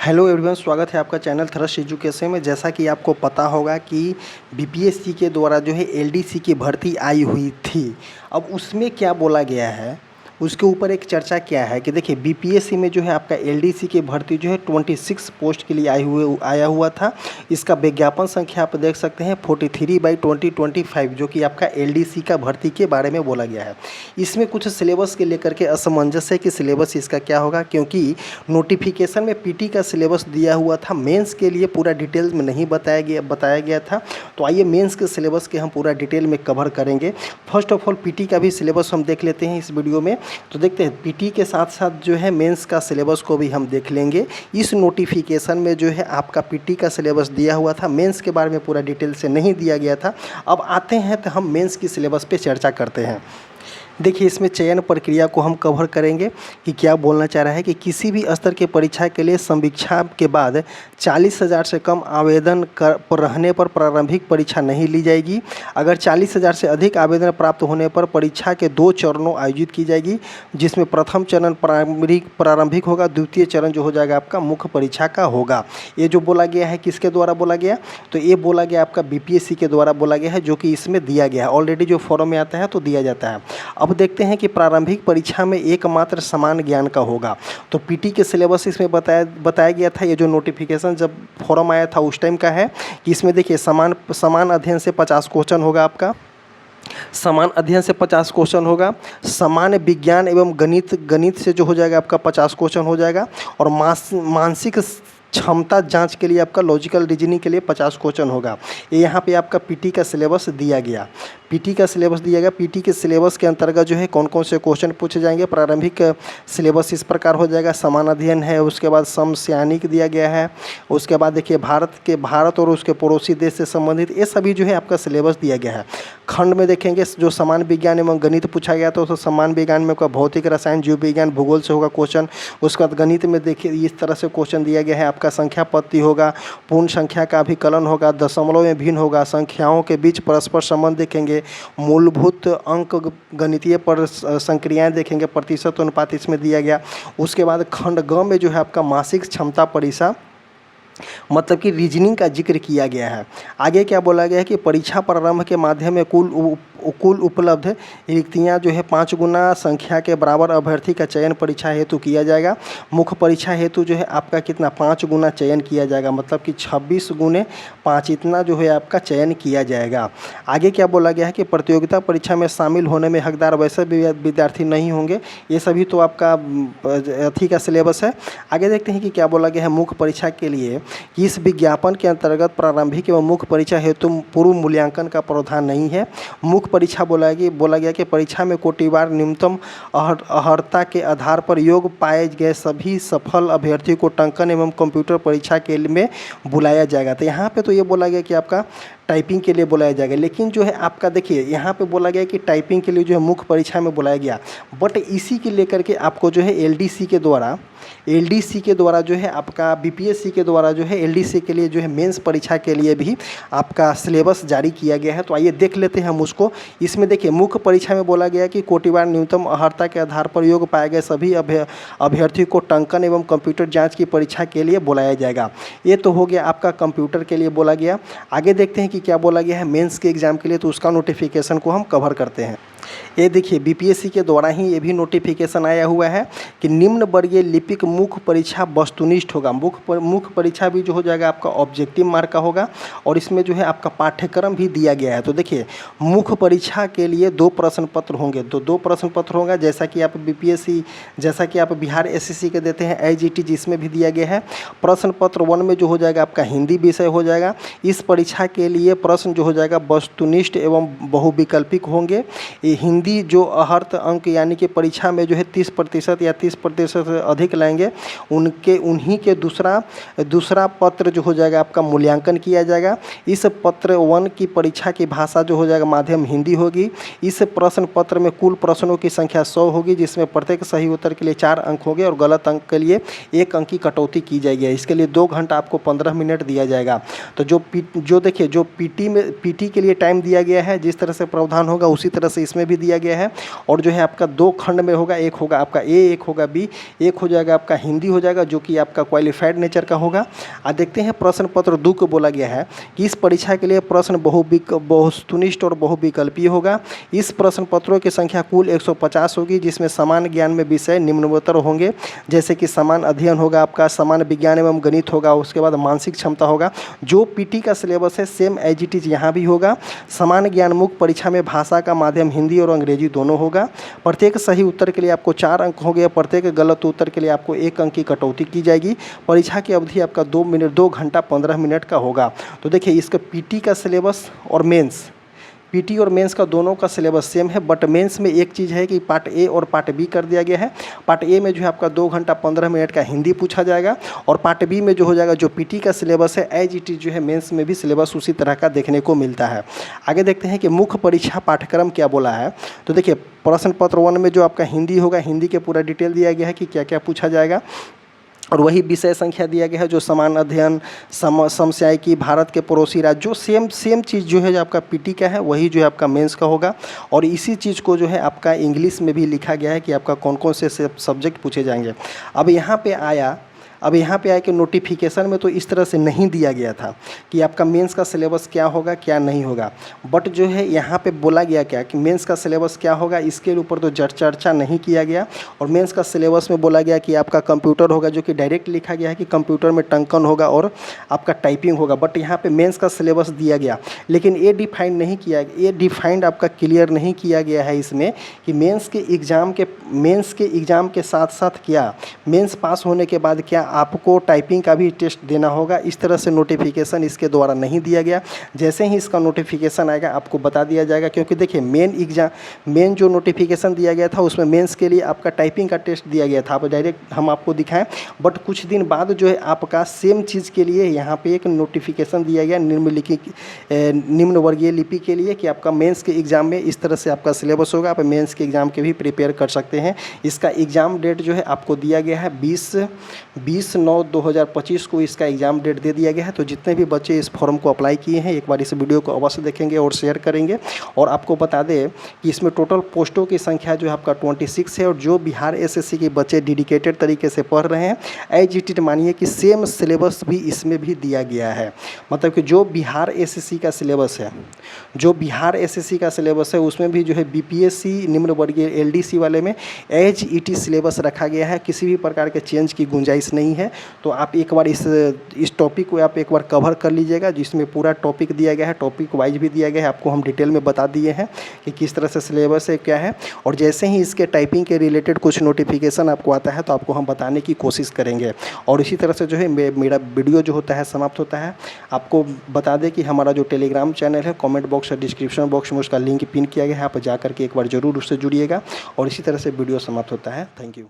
Hello everyone, स्वागत है आपका चैनल थ्रस्ट एजुकेशन में। जैसा कि आपको पता होगा कि बीपीएससी के द्वारा जो है एलडीसी की भर्ती आई हुई थी। अब उसमें क्या बोला गया है, उसके ऊपर एक चर्चा क्या है कि देखिए बीपीएससी में जो है आपका एलडीसी की भर्ती जो है 26 पोस्ट के लिए आया हुआ था। इसका विज्ञापन संख्या आप देख सकते हैं 43/2025, जो कि आपका एलडीसी का भर्ती के बारे में बोला गया है। इसमें कुछ सिलेबस के लेकर के असमंजस है कि सिलेबस इसका क्या होगा, क्योंकि नोटिफिकेशन में पीटी का सिलेबस दिया हुआ था, मेंस के लिए पूरा डिटेल में नहीं बताया गया था। तो आइए मेंस के सिलेबस के हम पूरा डिटेल में कवर करेंगे। फर्स्ट ऑफ ऑल पीटी का भी सिलेबस हम देख लेते हैं इस वीडियो में। तो देखते हैं पीटी के साथ साथ जो है मेंस का सिलेबस को भी हम देख लेंगे। इस नोटिफिकेशन में जो है आपका पीटी का सिलेबस दिया हुआ था, मेंस के बारे में पूरा डिटेल से नहीं दिया गया था। अब आते हैं तो हम मेंस की सिलेबस पे चर्चा करते हैं। देखिए इसमें चयन प्रक्रिया को हम कवर करेंगे कि क्या बोलना चाह रहा है कि किसी भी स्तर के परीक्षा के लिए संवीक्षा के बाद 40,000 से कम आवेदन पर रहने पर प्रारंभिक परीक्षा नहीं ली जाएगी। अगर 40,000 से अधिक आवेदन प्राप्त होने पर परीक्षा के 2 चरणों आयोजित की जाएगी, जिसमें प्रथम चरण प्रारंभिक होगा, द्वितीय चरण जो हो जाएगा आपका मुख्य परीक्षा का होगा। ये जो बोला गया है किसके द्वारा बोला गया, तो ये बोला गया आपका बीपीएससी के द्वारा बोला गया है, जो कि इसमें दिया गया है। ऑलरेडी जो फॉर्म में आता है तो दिया जाता है। अब देखते हैं कि प्रारंभिक परीक्षा में एकमात्र समान ज्ञान का होगा। तो पीटी के सिलेबस इसमें बताया गया था। ये जो नोटिफिकेशन जब फॉर्म आया था उस टाइम का है कि इसमें देखिए समान अध्ययन से 50 क्वेश्चन होगा आपका, समान अध्ययन से 50 क्वेश्चन होगा, सामान्य विज्ञान एवं गणित से जो हो जाएगा आपका 50 क्वेश्चन हो जाएगा, और मानसिक क्षमता जांच के लिए आपका लॉजिकल रीजनिंग के लिए 50 क्वेश्चन होगा। ये यहाँ पे आपका पीटी का सिलेबस दिया गया। पीटी का सिलेबस दिया गया। पीटी के सिलेबस के अंतर्गत जो है कौन कौन से क्वेश्चन पूछे जाएंगे। प्रारंभिक सिलेबस इस प्रकार हो जाएगा, समान अध्ययन है, उसके बाद समसामयिक दिया गया है, उसके बाद देखिए भारत और उसके पड़ोसी देश से संबंधित ये सभी जो है आपका सिलेबस दिया गया है। खंड में देखेंगे जो समान विज्ञान एवं गणित पूछा गया तो समान विज्ञान में आपका भौतिक, रसायन, जीव विज्ञान, भूगोल से होगा क्वेश्चन। उसके बाद गणित में देखिए इस तरह से क्वेश्चन दिया गया है, आपका संख्या पत्ती होगा, पूर्ण संख्या का अभिकलन होगा, दशमलव में भिन्न होगा, संख्याओं के बीच परस्पर संबंध देखेंगे, मूलभूत अंक गणितीय पर संक्रियाएं देखेंगे, प्रतिशत अनुपात इसमें दिया गया। उसके बाद खंड ग में जो है आपका मासिक क्षमता परीक्षा मतलब कि रीजनिंग का जिक्र किया गया है। आगे क्या बोला गया है कि परीक्षा प्रारंभ के माध्यम में कुल उपलब्ध रिक्तियां जो है 5 गुना संख्या के बराबर अभ्यर्थी का चयन परीक्षा हेतु किया जाएगा। मुख्य परीक्षा हेतु जो है आपका कितना 5 गुना चयन किया जाएगा, मतलब कि 26 गुने 5 इतना जो है आपका चयन किया जाएगा। आगे क्या बोला गया है कि प्रतियोगिता परीक्षा में शामिल होने में हकदार वैसे विद्यार्थी नहीं होंगे। ये सभी तो आपका अथी का सिलेबस है। आगे देखते हैं कि क्या बोला गया है मुख्य परीक्षा के लिए कि इस विज्ञापन के अंतर्गत प्रारंभिक एवं मुख्य परीक्षा हेतु पूर्व मूल्यांकन का प्रावधान नहीं है। मुख्य परीक्षा बोला गया कि परीक्षा में कोटिवार न्यूनतम अर्हता के आधार पर योग्य पाए गए सभी सफल अभ्यर्थियों को टंकन एवं कंप्यूटर परीक्षा के लिए में बुलाया जाएगा। तो यहाँ पे तो ये बोला गया कि आपका टाइपिंग के लिए बुलाया जाएगा, लेकिन जो है आपका देखिए यहाँ पे बोला गया कि टाइपिंग के लिए जो है मुख्य परीक्षा में बुलाया गया, बट इसी के लेकर के आपको जो है एलडीसी के द्वारा जो है आपका बीपीएससी के द्वारा जो है एलडीसी के लिए जो है मेंस परीक्षा के लिए भी आपका सिलेबस जारी किया गया है। तो आइए देख लेते हैं हम उसको। इसमें देखिए मुख्य परीक्षा में बोला गया कि कोटिवार न्यूनतम अर्हता के आधार पर योग्य पाए गए सभी अभ्यर्थियों को टंकन एवं कंप्यूटर जाँच की परीक्षा के लिए बुलाया जाएगा। ये तो हो गया आपका कंप्यूटर के लिए बोला गया। आगे देखते हैं कि क्या बोला गया है मेंस के एग्जाम के लिए, तो उसका नोटिफिकेशन को हम कवर करते हैं। ये देखिए बीपीएससी के द्वारा ही ये भी नोटिफिकेशन आया हुआ है कि निम्न वर्गीय लिपिक मुख्य परीक्षा वस्तुनिष्ठ होगा। मुख्य परीक्षा भी जो हो जाएगा आपका ऑब्जेक्टिव मार्क का होगा, और इसमें जो है आपका पाठ्यक्रम भी दिया गया है। तो देखिए मुख्य परीक्षा के लिए 2 प्रश्न पत्र होंगे, तो 2 प्रश्न पत्र होगा, जैसा कि आप बिहार एसएससी के देते हैं आईजीटी, जिसमें भी दिया गया है। प्रश्न पत्र 1 में जो हो जाएगा आपका हिंदी विषय हो जाएगा। इस परीक्षा के लिए प्रश्न जो हो जाएगा वस्तुनिष्ठ एवं बहुविकल्पिक होंगे। ये हिंदी जो अर्हत अंक यानी कि परीक्षा में जो है 30% या 30% से अधिक लाएंगे, उन्हीं के दूसरा पत्र जो हो जाएगा आपका मूल्यांकन किया जाएगा। इस पत्र 1 की परीक्षा की भाषा जो हो जाएगा माध्यम हिंदी होगी। इस प्रश्न पत्र में कुल प्रश्नों की संख्या 100 होगी, जिसमें प्रत्येक सही उत्तर के लिए 4 अंक होंगे और गलत अंक के लिए 1 अंक की कटौती की जाएगी। इसके लिए 2 घंटा आपको 15 मिनट दिया जाएगा। तो जो पीटी के लिए टाइम दिया गया है, जिस तरह से प्रावधान होगा उसी तरह से इसमें भी दिया गया है। और जो है आपका 2 खंड में होगा, एक होगा आपका ए, एक होगा बी, एक हो जाएगा आपका हिंदी हो जाएगा जो कि आपका क्वालिफाइड नेचर का होगा। देखते हैं प्रश्न पत्र 2 को बोला गया है कि इस परीक्षा के लिए प्रश्न बहुवस्तुनिष्ठ और बहुविकल्पीय होगा। इस प्रश्न पत्रों की संख्या कुल 150 होगी, जिसमें समान ज्ञान में विषय निम्नतर होंगे, जैसे कि समान अध्ययन होगा आपका, समान विज्ञान एवं गणित होगा, उसके बाद मानसिक क्षमता होगा। जो पीटी का सिलेबस है सेम एज इट इज यहाँ भी होगा। समान ज्ञान मुक्त परीक्षा में भाषा का माध्यम हिंदी और अंग्रेजी दोनों होगा। प्रत्येक सही उत्तर के लिए आपको 4 अंक होंगे, प्रत्येक गलत उत्तर के लिए आपको 1 अंक की कटौती की जाएगी। परीक्षा की अवधि आपका 2 घंटा 15 मिनट का होगा। तो देखिए इसका पीटी का सिलेबस और मेंस, पीटी और मेंस का दोनों का सिलेबस सेम है, बट मेंस में एक चीज़ है कि पार्ट ए और पार्ट बी कर दिया गया है। पार्ट ए में जो है आपका 2 घंटा 15 मिनट का हिंदी पूछा जाएगा, और पार्ट बी में जो हो जाएगा जो पीटी का सिलेबस है एज इट इज जो है मेंस में भी सिलेबस उसी तरह का देखने को मिलता है। आगे देखते हैं कि मुख्य परीक्षा पाठ्यक्रम क्या बोला है। तो देखिए प्रश्न पत्र 1 में जो आपका हिंदी होगा, हिंदी के पूरा डिटेल दिया गया है कि क्या क्या पूछा जाएगा, और वही विषय संख्या दिया गया है जो समान अध्ययन, समसामयिकी, भारत के पड़ोसी राज्य, जो सेम चीज़ जो है जो आपका पीटी का है वही जो है आपका मेंस का होगा। और इसी चीज़ को जो है आपका इंग्लिश में भी लिखा गया है कि आपका कौन कौन से सब्जेक्ट पूछे जाएंगे। अब यहाँ पे आया कि नोटिफिकेशन में तो इस तरह से नहीं दिया गया था कि आपका मेंस का सिलेबस क्या होगा क्या नहीं होगा, बट जो है यहाँ पे बोला गया क्या कि मेंस का सिलेबस क्या होगा, इसके ऊपर तो चर्चा नहीं किया गया। और मेंस का सिलेबस में बोला गया कि आपका कंप्यूटर होगा, जो कि डायरेक्ट लिखा गया है कि कंप्यूटर में टंकन होगा और आपका टाइपिंग होगा, बट यहाँ पर मेन्स का सिलेबस दिया गया, लेकिन ये डिफाइंड नहीं किया, ये डिफाइंड आपका क्लियर नहीं किया गया है इसमें कि मेंस के एग्ज़ाम के साथ साथ क्या मेंस पास होने के बाद क्या आपको टाइपिंग का भी टेस्ट देना होगा। इस तरह से नोटिफिकेशन इसके द्वारा नहीं दिया गया। जैसे ही इसका नोटिफिकेशन आएगा आपको बता दिया जाएगा, क्योंकि देखिए मेन जो नोटिफिकेशन दिया गया था उसमें मेंस के लिए आपका टाइपिंग का टेस्ट दिया गया था, आप डायरेक्ट हम आपको दिखाएं, बट कुछ दिन बाद जो है आपका सेम चीज़ के लिए यहाँ पे एक नोटिफिकेशन दिया गया निम्न वर्गीय लिपि के लिए कि आपका मेंस के एग्ज़ाम में इस तरह से आपका सिलेबस होगा, आप मेंस के एग्ज़ाम के भी प्रिपेयर कर सकते हैं। इसका एग्ज़ाम डेट जो है आपको दिया गया है 20/9/2025 को इसका एग्ज़ाम डेट दे दिया गया है। तो जितने भी बच्चे इस फॉर्म को अप्लाई किए हैं एक बार इस वीडियो को अवश्य देखेंगे और शेयर करेंगे। और आपको बता दें कि इसमें टोटल पोस्टों की संख्या जो है आपका 26 है, और जो बिहार एसएससी के बच्चे डेडिकेटेड तरीके से पढ़ रहे हैं एज इट इज मानिए कि सेम सिलेबस भी इसमें भी दिया गया है। मतलब कि जो बिहार एसएससी का सिलेबस है उसमें भी जो है बीपीएससी निम्न वर्गीय एलडीसी वाले में एज इट इज सिलेबस रखा गया है, किसी भी प्रकार के चेंज की गुंजाइश नहीं है। तो आप एक बार इस टॉपिक को आप एक बार कवर कर लीजिएगा, जिसमें पूरा टॉपिक दिया गया है, टॉपिक वाइज भी दिया गया है, आपको हम डिटेल में बता दिए हैं कि किस तरह से सिलेबस है क्या है। और जैसे ही इसके टाइपिंग के रिलेटेड कुछ नोटिफिकेशन आपको आता है तो आपको हम बताने की कोशिश करेंगे। और इसी तरह से जो है मेरा वीडियो जो होता है समाप्त होता है। आपको बता दें कि हमारा जो टेलीग्राम चैनल है कमेंट बॉक्स और डिस्क्रिप्शन बॉक्स में उसका लिंक पिन किया गया है, आप जा करके एक बार ज़रूर उससे जुड़िएगा। और इसी तरह से वीडियो समाप्त होता है। Thank you.